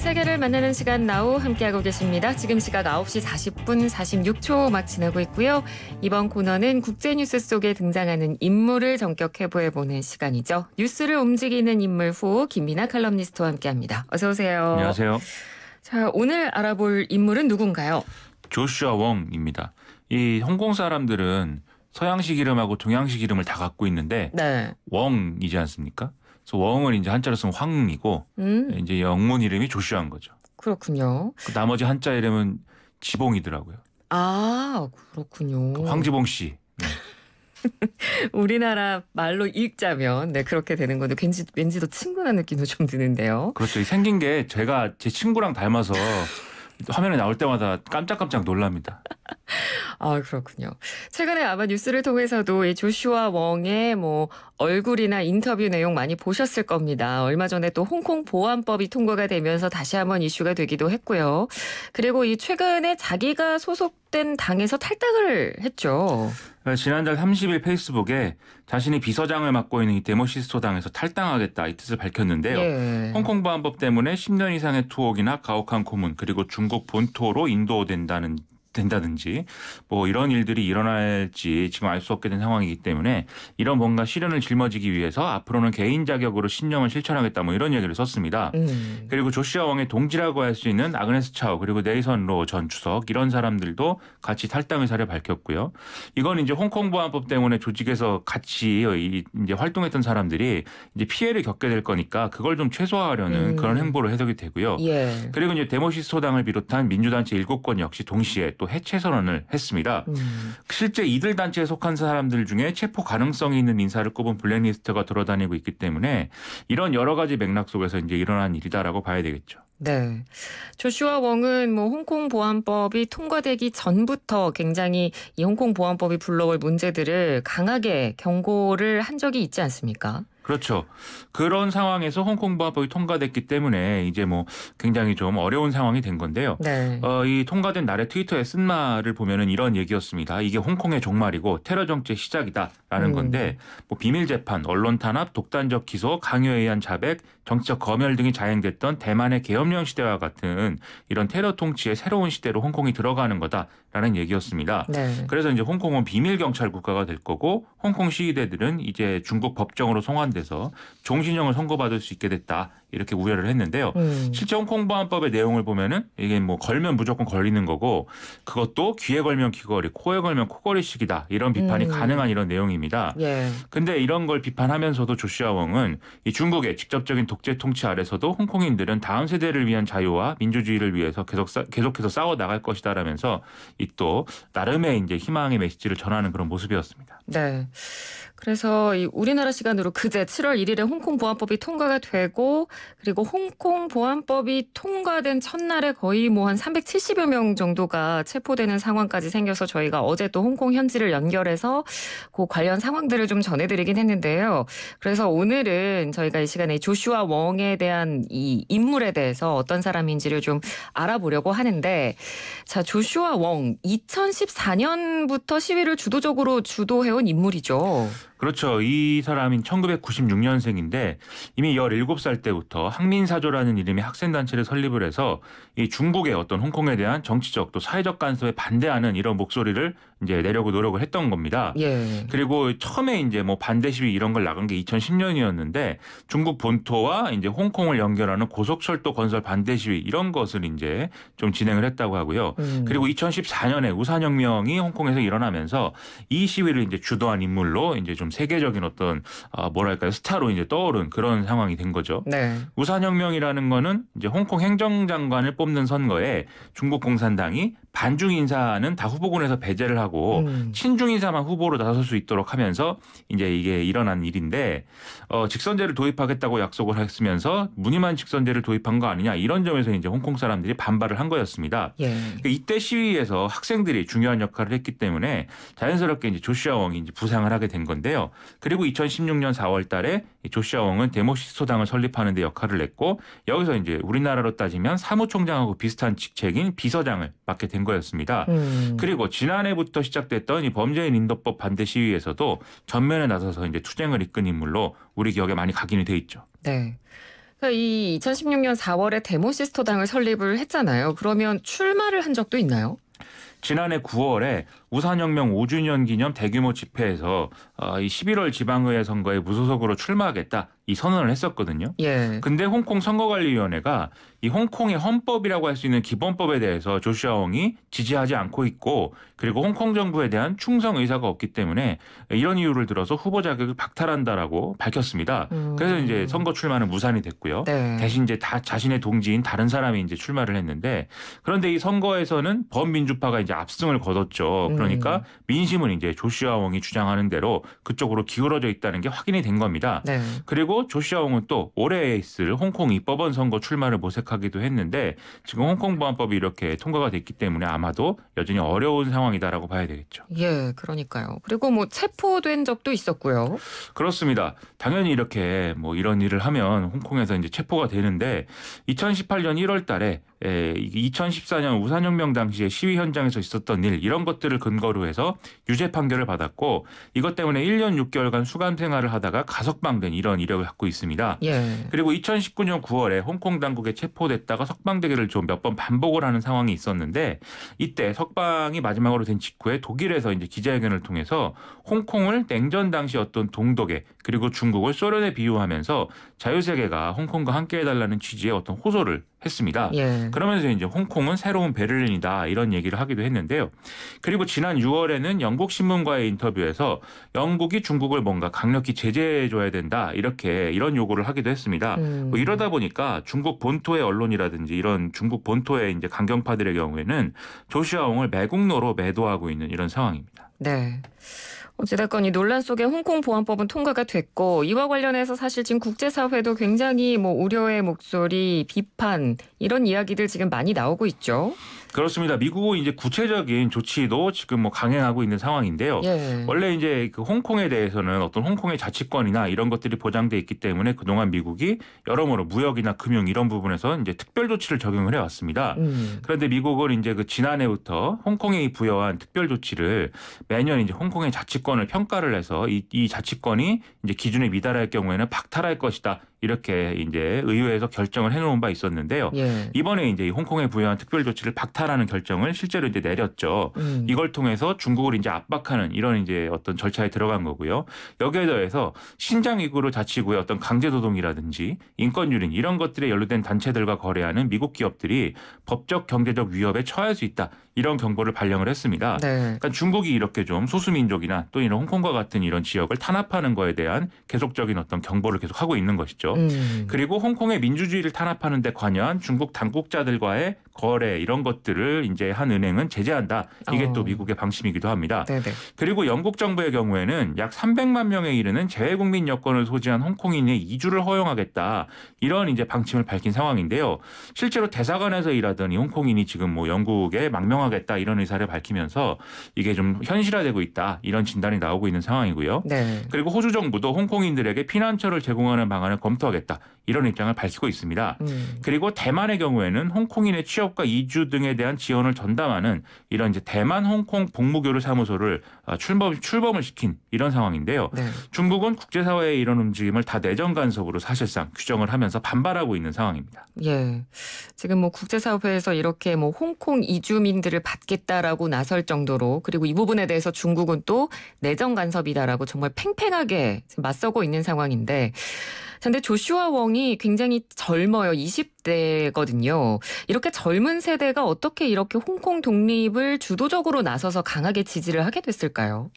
세계를 만나는 시간 나우 함께하고 계십니다. 지금 시각 9시 40분 46초 막 지나고 있고요. 이번 코너는 국제뉴스 속에 등장하는 인물을 전격해부해보는 시간이죠. 뉴스를 움직이는 인물 후 김민아 칼럼니스트와 함께합니다. 어서 오세요. 안녕하세요. 자, 오늘 알아볼 인물은 누군가요? 조슈아 웡입니다. 이 홍콩 사람들은 서양식 이름하고 동양식 이름을 다 갖고 있는데 네. 웡이지 않습니까? 그래서 웡은 이제 한자로 쓰면 황이고 이제 영문 이름이 조슈아인 거죠. 그렇군요. 그 나머지 한자 이름은 지봉이더라고요. 아, 그렇군요. 황지봉 씨. 네. 우리나라 말로 읽자면 그렇게 되는 건데 왠지 더 친근한 느낌도 좀 드는데요. 그렇죠. 생긴 게 제가 제 친구랑 닮아서 화면에 나올 때마다 깜짝깜짝 놀랍니다. 아, 그렇군요. 최근에 아마 뉴스를 통해서도 이 조슈아 웡의 얼굴이나 인터뷰 내용 많이 보셨을 겁니다. 얼마 전에 또 홍콩 보안법이 통과가 되면서 다시 한번 이슈가 되기도 했고요. 그리고 이 최근에 자기가 소속된 당에서 탈당을 했죠. 지난달 30일 페이스북에 자신이 비서장을 맡고 있는 이 데모시스토 당에서 탈당하겠다 이 뜻을 밝혔는데요. 예. 홍콩 보안법 때문에 10년 이상의 투옥이나 가혹한 고문 그리고 중국 본토로 인도된다든지 이런 일들이 일어날지 지금 알 수 없게 된 상황이기 때문에 이런 뭔가 시련을 짊어지기 위해서 앞으로는 개인 자격으로 신념을 실천하겠다 이런 얘기를 썼습니다. 그리고 조슈아 웡의 동지라고 할 수 있는 아그네스 차오 그리고 네이선 로 전 주석 이런 사람들도 같이 탈당 의사를 밝혔고요. 이건 이제 홍콩 보안법 때문에 조직에서 같이 이제 활동했던 사람들이 이제 피해를 겪게 될 거니까 그걸 좀 최소화하려는 그런 행보로 해석이 되고요. 예. 그리고 이제 데모시스토 당을 비롯한 민주단체 7건 역시 동시에 또 해체 선언을 했습니다. 실제 이들 단체에 속한 사람들 중에 체포 가능성이 있는 인사를 꼽은 블랙리스트가 돌아다니고 있기 때문에 이런 여러 가지 맥락 속에서 이제 일어난 일이다라고 봐야 되겠죠. 네. 조슈아 웡은 홍콩 보안법이 통과되기 전부터 굉장히 이 홍콩 보안법이 불러올 문제들을 강하게 경고를 한 적이 있지 않습니까? 그렇죠. 그런 상황에서 홍콩 보안법이 통과됐기 때문에 이제 굉장히 좀 어려운 상황이 된 건데요. 네. 이 통과된 날의 트위터에 쓴 말을 보면은 이런 얘기였습니다. 이게 홍콩의 종말이고 테러 정치의 시작이다라는 건데 비밀 재판, 언론 탄압, 독단적 기소, 강요에 의한 자백, 정치적 검열 등이 자행됐던 대만의 계엄령 시대와 같은 이런 테러 통치의 새로운 시대로 홍콩이 들어가는 거다라는 얘기였습니다. 네. 그래서 이제 홍콩은 비밀 경찰 국가가 될 거고 홍콩 시위대들은 이제 중국 법정으로 송환돼서 종신형을 선고받을 수 있게 됐다. 이렇게 우려를 했는데요. 실제 홍콩 보안법의 내용을 보면은 이게 걸면 무조건 걸리는 거고 그것도 귀에 걸면 귀걸이, 코에 걸면 코걸이식이다. 이런 비판이 가능한 이런 내용입니다. 예. 근데 이런 걸 비판하면서도 조슈아 웡은 이 중국의 직접적인 독재 통치 아래서도 홍콩인들은 다음 세대를 위한 자유와 민주주의를 위해서 계속해서 싸워 나갈 것이다라면서 이 또 나름의 이제 희망의 메시지를 전하는 그런 모습이었습니다. 네. 그래서 우리나라 시간으로 그제 7월 1일에 홍콩 보안법이 통과가 되고 그리고 홍콩 보안법이 통과된 첫날에 거의 한 370여 명 정도가 체포되는 상황까지 생겨서 저희가 어제 또 홍콩 현지를 연결해서 그 관련 상황들을 좀 전해드리긴 했는데요. 그래서 오늘은 저희가 이 시간에 조슈아 웡에 대한 이 인물에 대해서 어떤 사람인지를 좀 알아보려고 하는데 자, 조슈아 웡 2014년부터 시위를 주도적으로 주도해온 인물이죠. 그렇죠. 이 사람인 1996년생인데 이미 17살 때부터 항민사조라는 이름의 학생단체를 설립을 해서 이 중국의 어떤 홍콩에 대한 정치적 또 사회적 간섭에 반대하는 이런 목소리를 이제 내려고 노력을 했던 겁니다. 예. 그리고 처음에 이제 반대 시위 이런 걸 나간 게 2010년이었는데 중국 본토와 이제 홍콩을 연결하는 고속철도 건설 반대 시위 이런 것을 이제 좀 진행을 했다고 하고요. 그리고 2014년에 우산혁명이 홍콩에서 일어나면서 이 시위를 이제 주도한 인물로 이제 좀 세계적인 어떤 스타로 이제 떠오른 그런 상황이 된 거죠. 네. 우산혁명이라는 거는 이제 홍콩 행정장관을 뽑는 선거에 중국 공산당이 반중 인사는 다 후보군에서 배제를 하고 친중 인사만 후보로 나설 수 있도록 하면서 이제 이게 일어난 일인데 직선제를 도입하겠다고 약속을 했으면서 무늬만 직선제를 도입한 거 아니냐 이런 점에서 이제 홍콩 사람들이 반발을 한 거였습니다. 예. 이때 시위에서 학생들이 중요한 역할을 했기 때문에 자연스럽게 이제 조슈아 웡이 이제 부상을 하게 된 건데요. 그리고 2016년 4월달에 조슈아 웡은 데모시스토 당을 설립하는 데 역할을 냈고 여기서 이제 우리나라로 따지면 사무총장하고 비슷한 직책인 비서장을 맡게 된 거였습니다. 그리고 지난해부터 시작됐던 이 범죄인 인도법 반대 시위에서도 전면에 나서서 이제 투쟁을 이끈 인물로 우리 기억에 많이 각인이 돼 있죠. 네. 그러니까 이 2016년 4월에 데모시스터당을 설립을 했잖아요. 그러면 출마를 한 적도 있나요? 지난해 9월에 우산혁명 5주년 기념 대규모 집회에서 이 11월 지방의회 선거에 무소속으로 출마하겠다 이 선언을 했었거든요. 예. 근데 홍콩 선거관리위원회가 이 홍콩의 헌법이라고 할 수 있는 기본법에 대해서 조슈아 웡이 지지하지 않고 있고 그리고 홍콩 정부에 대한 충성 의사가 없기 때문에 이런 이유를 들어서 후보 자격을 박탈한다라고 밝혔습니다. 그래서 이제 선거 출마는 무산이 됐고요. 네. 대신 이제 다 자신의 동지인 다른 사람이 이제 출마를 했는데 그런데 이 선거에서는 범민주파가 이제 압승을 거뒀죠. 그러니까 민심은 이제 조슈아 웡이 주장하는 대로 그쪽으로 기울어져 있다는 게 확인이 된 겁니다. 네. 그리고 조슈아 웡은 또 올해에 있을 홍콩 입법원 선거 출마를 모색하기도 했는데 지금 홍콩 보안법이 이렇게 통과가 됐기 때문에 아마도 여전히 어려운 상황이다라고 봐야 되겠죠. 예, 그러니까요. 그리고 뭐 체포된 적도 있었고요. 그렇습니다. 당연히 이렇게 뭐 이런 일을 하면 홍콩에서 이제 체포가 되는데 2018년 1월 달에 2014년 우산혁명 당시에 시위 현장에서 있었던 일 이런 것들을 근거로 해서 유죄 판결을 받았고 이것 때문에 1년 6개월간 수감 생활을 하다가 가석방된 이런 이력을 갖고 있습니다. 예. 그리고 2019년 9월에 홍콩 당국에 체포됐다가 석방되기를 좀 몇 번 반복을 하는 상황이 있었는데 이때 석방이 마지막으로 된 직후에 독일에서 이제 기자회견을 통해서 홍콩을 냉전 당시 어떤 동독에 그리고 중국을 소련에 비유하면서 자유세계가 홍콩과 함께해달라는 취지의 어떤 호소를 했습니다. 예. 그러면서 이제 홍콩은 새로운 베를린이다 이런 얘기를 하기도 했는데요. 그리고 지난 6월에는 영국 신문과의 인터뷰에서 영국이 중국을 뭔가 강력히 제재해줘야 된다 이런 요구를 하기도 했습니다. 뭐 이러다 보니까 중국 본토의 언론이라든지 이런 중국 본토의 이제 강경파들의 경우에는 조슈아 웡을 매국노로 매도하고 있는 이런 상황입니다. 네. 어찌됐건 이 논란 속에 홍콩 보안법은 통과가 됐고 이와 관련해서 사실 지금 국제사회도 굉장히 뭐 우려의 목소리, 비판 이런 이야기들 지금 많이 나오고 있죠. 그렇습니다. 미국은 이제 구체적인 조치도 지금 뭐 강행하고 있는 상황인데요. 예. 원래 이제 그 홍콩에 대해서는 어떤 홍콩의 자치권이나 이런 것들이 보장돼 있기 때문에 그동안 미국이 여러모로 무역이나 금융 이런 부분에서 이제 특별 조치를 적용을 해왔습니다. 그런데 미국은 이제 그 지난해부터 홍콩에 부여한 특별 조치를 매년 이제 홍콩의 자치권을 평가를 해서 이 자치권이 이제 기준에 미달할 경우에는 박탈할 것이다. 이렇게 이제 의회에서 결정을 해놓은 바 있었는데요. 예. 이번에 이제 홍콩에 부여한 특별 조치를 박탈하는 결정을 실제로 이제 내렸죠. 이걸 통해서 중국을 이제 압박하는 이런 이제 어떤 절차에 들어간 거고요. 여기에 더해서 신장 위구르 자치구의 어떤 강제노동이라든지 인권유린 이런 것들에 연루된 단체들과 거래하는 미국 기업들이 법적 경제적 위협에 처할 수 있다. 이런 경보를 발령을 했습니다. 네. 그러니까 중국이 이렇게 좀 소수민족이나 또 이런 홍콩과 같은 이런 지역을 탄압하는 거에 대한 계속적인 어떤 경보를 계속 하고 있는 것이죠. 그리고 홍콩의 민주주의를 탄압하는 데 관여한 중국 당국자들과의 거래 이런 것들을 이제 한 은행은 제재한다. 이게 또 미국의 방침이기도 합니다. 네네. 그리고 영국 정부의 경우에는 약 300만 명에 이르는 재외국민 여권을 소지한 홍콩인의 이주를 허용하겠다. 이런 이제 방침을 밝힌 상황인데요. 실제로 대사관에서 일하던 이 홍콩인이 지금 뭐 영국에 망명하겠다 이런 의사를 밝히면서 이게 좀 현실화되고 있다. 이런 진단이 나오고 있는 상황이고요. 네. 그리고 호주 정부도 홍콩인들에게 피난처를 제공하는 방안을 검토하겠다. 이런 입장을 밝히고 있습니다. 그리고 대만의 경우에는 홍콩인의 취업과 이주 등에 대한 지원을 전담하는 이런 이제 대만 홍콩 복무교류 사무소를 출범을 시킨 이런 상황인데요. 네. 중국은 국제사회의 이런 움직임을 다 내정 간섭으로 사실상 규정을 하면서 반발하고 있는 상황입니다. 예. 지금 뭐 국제사회에서 이렇게 뭐 홍콩 이주민들을 받겠다라고 나설 정도로 그리고 이 부분에 대해서 중국은 또 내정 간섭이다라고 정말 팽팽하게 지금 맞서고 있는 상황인데 근데 조슈아 웡이 굉장히 젊어요. 20대거든요. 이렇게 젊은 세대가 어떻게 이렇게 홍콩 독립을 주도적으로 나서서 강하게 지지를 하게 됐을까요?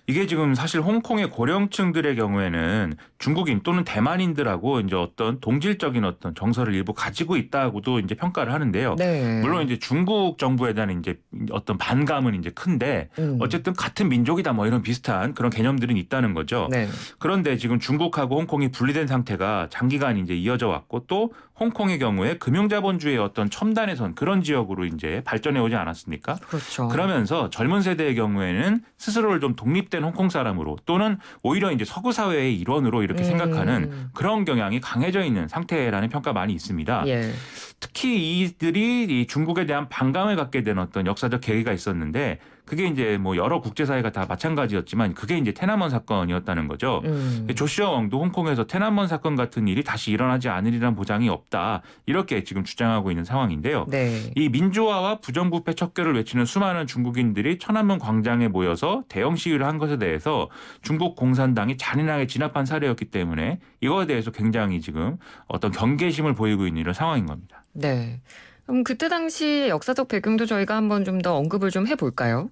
이게 지금 사실 홍콩의 고령층들의 경우에는 중국인 또는 대만인들하고 이제 어떤 동질적인 어떤 정서를 일부 가지고 있다고도 이제 평가를 하는데요. 네. 물론 이제 중국 정부에 대한 이제 어떤 반감은 이제 큰데 어쨌든 같은 민족이다 뭐 이런 비슷한 그런 개념들은 있다는 거죠. 네. 그런데 지금 중국하고 홍콩이 분리된 상태가 장기간 이제 이어져 왔고 또 홍콩의 경우에 금융자본주의의 어떤 첨단의 선 그런 지역으로 이제 발전해 오지 않았습니까? 그렇죠. 그러면서 젊은 세대의 경우에는 스스로를 좀 독립된 홍콩 사람으로 또는 오히려 이제 서구 사회의 일원으로 이렇게 생각하는 그런 경향이 강해져 있는 상태라는 평가 많이 있습니다. 예. 특히 이들이 이 중국에 대한 반감을 갖게 된 어떤 역사적 계기가 있었는데 그게 이제 뭐 여러 국제사회가 다 마찬가지였지만 그게 이제 테난먼 사건이었다는 거죠. 조슈아 웡도 홍콩에서 테난먼 사건 같은 일이 다시 일어나지 않으리란 보장이 없다. 이렇게 지금 주장하고 있는 상황인데요. 네. 이 민주화와 부정부패 척결을 외치는 수많은 중국인들이 천안문 광장에 모여서 대형 시위를 한 것에 대해서 중국 공산당이 잔인하게 진압한 사례였기 때문에 이거에 대해서 굉장히 지금 어떤 경계심을 보이고 있는 이런 상황인 겁니다. 네. 그럼 그때 당시 역사적 배경도 저희가 한번 좀 더 언급을 좀 해볼까요?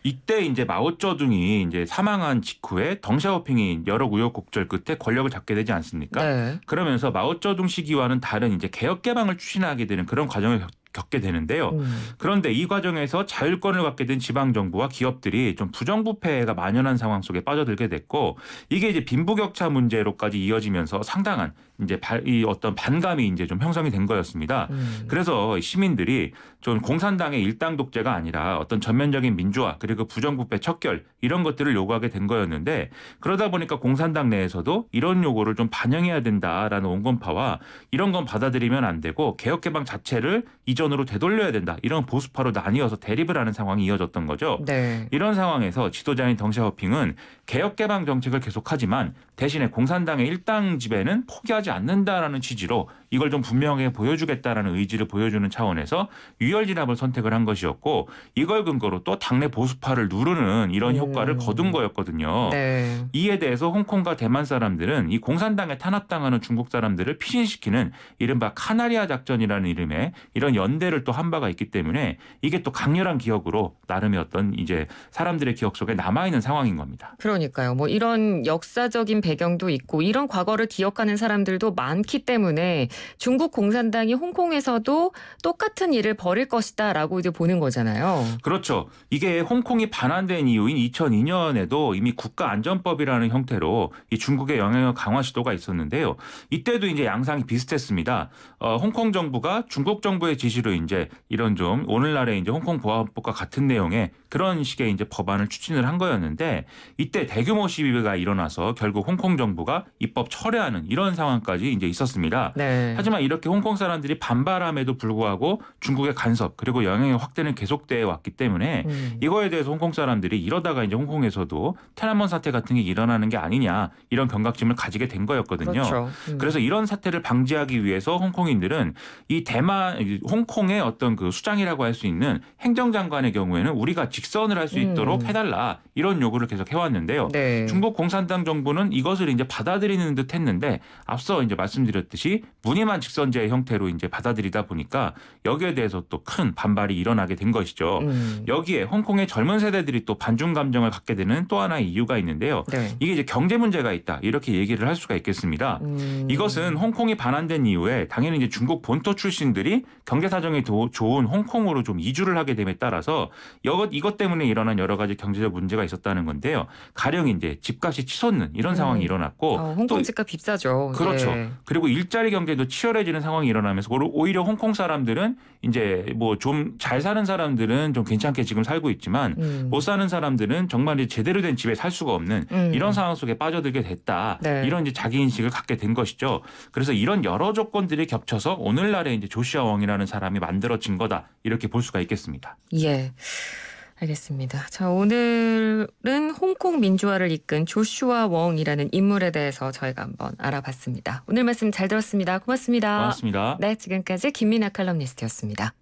이때 이제 마오쩌둥이 이제 사망한 직후에 덩샤오핑이 여러 우여곡절 끝에 권력을 잡게 되지 않습니까? 네. 그러면서 마오쩌둥 시기와는 다른 이제 개혁 개방을 추진하게 되는 그런 과정을 겪게 되는데요. 그런데 이 과정에서 자율권을 갖게 된 지방 정부와 기업들이 좀 부정부패가 만연한 상황 속에 빠져들게 됐고 이게 이제 빈부격차 문제로까지 이어지면서 상당한 이제 이 어떤 반감이 이제 좀 형성이 된 거였습니다. 그래서 시민들이 좀 공산당의 일당 독재가 아니라 어떤 전면적인 민주화 그리고 부정부패 척결 이런 것들을 요구하게 된 거였는데 그러다 보니까 공산당 내에서도 이런 요구를 좀 반영해야 된다라는 온건파와 이런 건 받아들이면 안 되고 개혁 개방 자체를 이전으로 되돌려야 된다. 이런 보수파로 나뉘어서 대립을 하는 상황이 이어졌던 거죠. 네. 이런 상황에서 지도자인 덩샤오핑은 개혁 개방 정책을 계속하지만 대신에 공산당의 일당 지배는 포기하지 않는다라는 취지로 이걸 좀 분명하게 보여주겠다라는 의지를 보여주는 차원에서 유혈 진압을 선택을 한 것이었고 이걸 근거로 또 당내 보수파를 누르는 이런 효과를 거둔 거였거든요. 네. 이에 대해서 홍콩과 대만 사람들은 이 공산당에 탄압당하는 중국 사람들을 피신시키는 이른바 카나리아 작전이라는 이름의 이런 연대를 또 한 바가 있기 때문에 이게 또 강렬한 기억으로 나름의 어떤 이제 사람들의 기억 속에 남아있는 상황인 겁니다. 그러니까요. 뭐 이런 역사적인 배경도 있고 이런 과거를 기억하는 사람들도 많기 때문에 중국 공산당이 홍콩에서도 똑같은 일을 벌일 것이다라고 이제 보는 거잖아요. 그렇죠. 이게 홍콩이 반환된 이유인 2002년에도 이미 국가안전법이라는 형태로 이 중국의 영향력 강화 시도가 있었는데요. 이때도 이제 양상이 비슷했습니다. 홍콩 정부가 중국 정부의 지시로 이제 이런 좀 오늘날의 이제 홍콩 보안법과 같은 내용의 그런 식의 이제 법안을 추진을 한 거였는데 이때 대규모 시위가 일어나서 결국 홍콩 정부가 입법 철회하는 이런 상황까지 이제 있었습니다. 네. 하지만 이렇게 홍콩 사람들이 반발함에도 불구하고 중국의 간섭 그리고 영향의 확대는 계속돼 왔기 때문에 이거에 대해서 홍콩 사람들이 이러다가 이제 홍콩에서도 테난먼 사태 같은 게 일어나는 게 아니냐 이런 경각심을 가지게 된 거였거든요. 그렇죠. 그래서 이런 사태를 방지하기 위해서 홍콩인들은 이 홍콩의 어떤 그 수장이라고 할 수 있는 행정장관의 경우에는 우리가 직선을 할 수 있도록 해달라 이런 요구를 계속 해왔는데요. 네. 중국 공산당 정부는 이것을 이제 받아들이는 듯 했는데 앞서 이제 말씀드렸듯이 무늬만 직선제의 형태로 이제 받아들이다 보니까 여기에 대해서 또 큰 반발이 일어나게 된 것이죠. 여기에 홍콩의 젊은 세대들이 또 반중 감정을 갖게 되는 또 하나의 이유가 있는데요. 네. 이게 이제 경제 문제가 있다 이렇게 얘기를 할 수가 있겠습니다. 이것은 홍콩이 반환된 이후에 당연히 이제 중국 본토 출신들이 경제 사정이 좋은 홍콩으로 좀 이주를 하게 됨에 따라서 이것 때문에 일어난 여러 가지 경제적 문제가 있었다는 건데요. 가령 이제 집값이 치솟는 이런 상황이 일어났고 홍콩 또 집값 비싸죠. 그렇죠. 네. 그리고 일자리 경쟁도 치열해지는 상황이 일어나면서 오히려 홍콩 사람들은 이제 뭐 좀 잘 사는 사람들은 좀 괜찮게 지금 살고 있지만 못 사는 사람들은 정말 이제 제대로 된 집에 살 수가 없는 이런 상황 속에 빠져들게 됐다. 네. 이런 이제 자기 인식을 갖게 된 것이죠. 그래서 이런 여러 조건들이 겹쳐서 오늘날의 이제 조슈아 웡이라는 사람이 만들어진 거다. 이렇게 볼 수가 있겠습니다. 예. 알겠습니다. 자, 오늘은 홍콩 민주화를 이끈 조슈아 웡이라는 인물에 대해서 저희가 한번 알아봤습니다. 오늘 말씀 잘 들었습니다. 고맙습니다. 고맙습니다. 네, 지금까지 김민아 칼럼니스트였습니다.